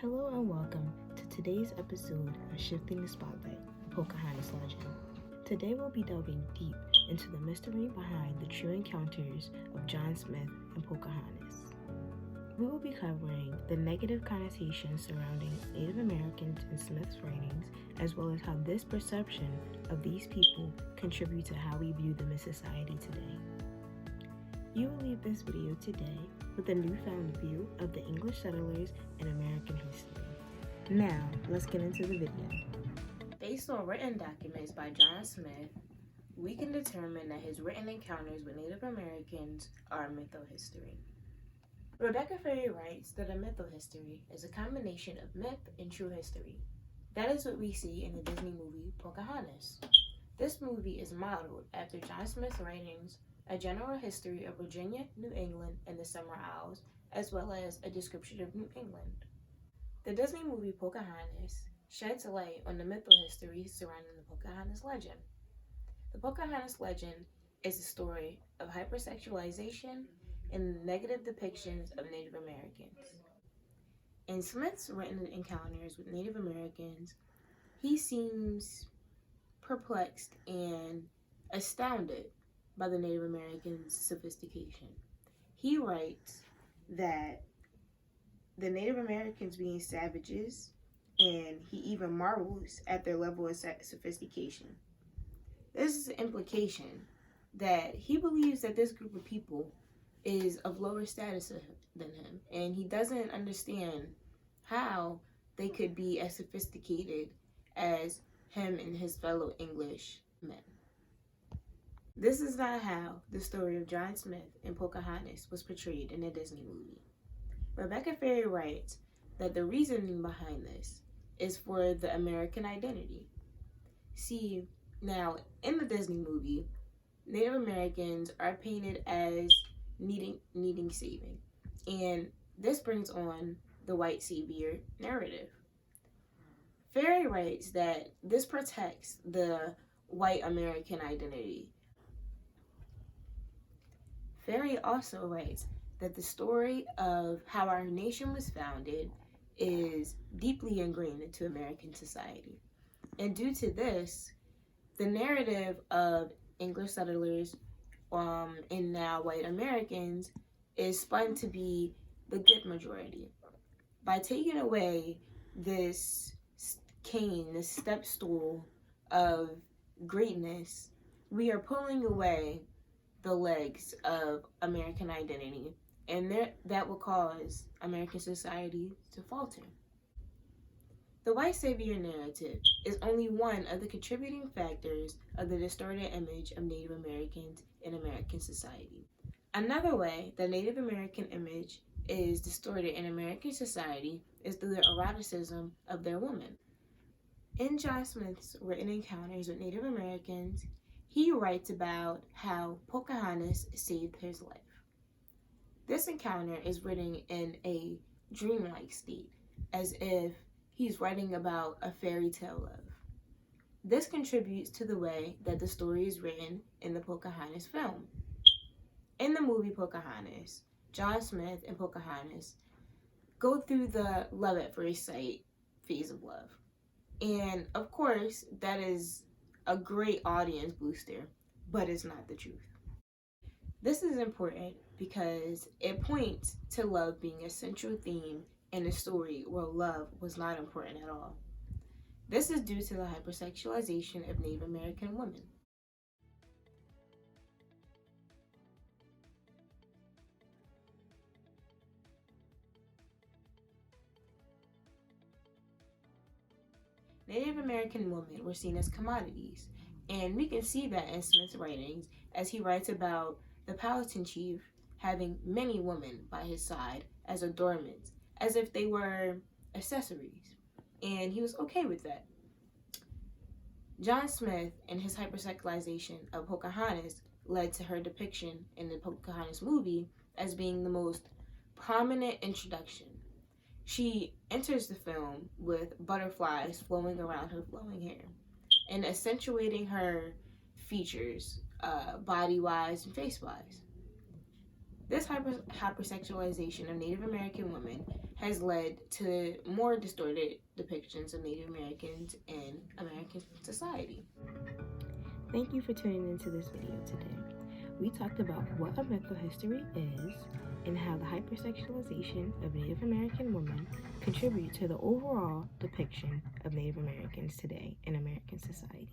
Hello and welcome to today's episode of Shifting the Spotlight, Pocahontas Legend. Today we'll be delving deep into the mystery behind the true encounters of John Smith and Pocahontas. We will be covering the negative connotations surrounding Native Americans in Smith's writings, as well as how this perception of these people contribute to how we view them in society today. You will leave this video today with a newfound view of the English settlers in American history. Now, let's get into the video. Based on written documents by John Smith, we can determine that his written encounters with Native Americans are mytho-history. Rebecca Ferry writes that a mytho-history is a combination of myth and true history. That is what we see in the Disney movie Pocahontas. This movie is modeled after John Smith's writings, a general history of Virginia, New England, and the Summer Isles, as well as a description of New England. The Disney movie Pocahontas sheds light on the mytho-history surrounding the Pocahontas legend. The Pocahontas legend is a story of hypersexualization and negative depictions of Native Americans. In Smith's written encounters with Native Americans, he seems perplexed and astounded by the Native Americans' sophistication. He writes that the Native Americans being savages, and he even marvels at their level of sophistication. This is an implication that he believes that this group of people is of lower status than him, and he doesn't understand how they could be as sophisticated as him and his fellow English men. This is not how the story of John Smith and Pocahontas was portrayed in the Disney movie. Rebecca Ferry writes that the reasoning behind this is for the American identity. See, now in the Disney movie, Native Americans are painted as needing saving, and this brings on the white savior narrative. Ferry writes that this protects the white American identity. Ferry also writes that the story of how our nation was founded is deeply ingrained into American society. And due to this, the narrative of English settlers and now white Americans is spun to be the good majority. By taking away this cane, this step stool of greatness, we are pulling away the legs of American identity, and that will cause American society to falter. The white savior narrative is only one of the contributing factors of the distorted image of Native Americans in American society. Another way the Native American image is distorted in American society is through the eroticism of their women. In John Smith's written encounters with Native Americans, he writes about how Pocahontas saved his life. This encounter is written in a dreamlike state, as if he's writing about a fairy tale love. This contributes to the way that the story is written in the Pocahontas film. In the movie Pocahontas, John Smith and Pocahontas go through the love at first sight phase of love. And of course, that is a great audience booster, but it's not the truth. This is important because it points to love being a central theme in a story where love was not important at all. This is due to the hypersexualization of Native American women. Native American women were seen as commodities, and we can see that in Smith's writings as he writes about the Powhatan chief having many women by his side as adornments, as if they were accessories, and he was okay with that. John Smith and his hypersexualization of Pocahontas led to her depiction in the Pocahontas movie as being the most prominent introduction. She enters the film with butterflies flowing around her flowing hair and accentuating her features body-wise and face-wise. This hypersexualization of Native American women has led to more distorted depictions of Native Americans in American society. Thank you for tuning into this video today. We talked about what American history is and how the hypersexualization of Native American women contribute to the overall depiction of Native Americans today in American society.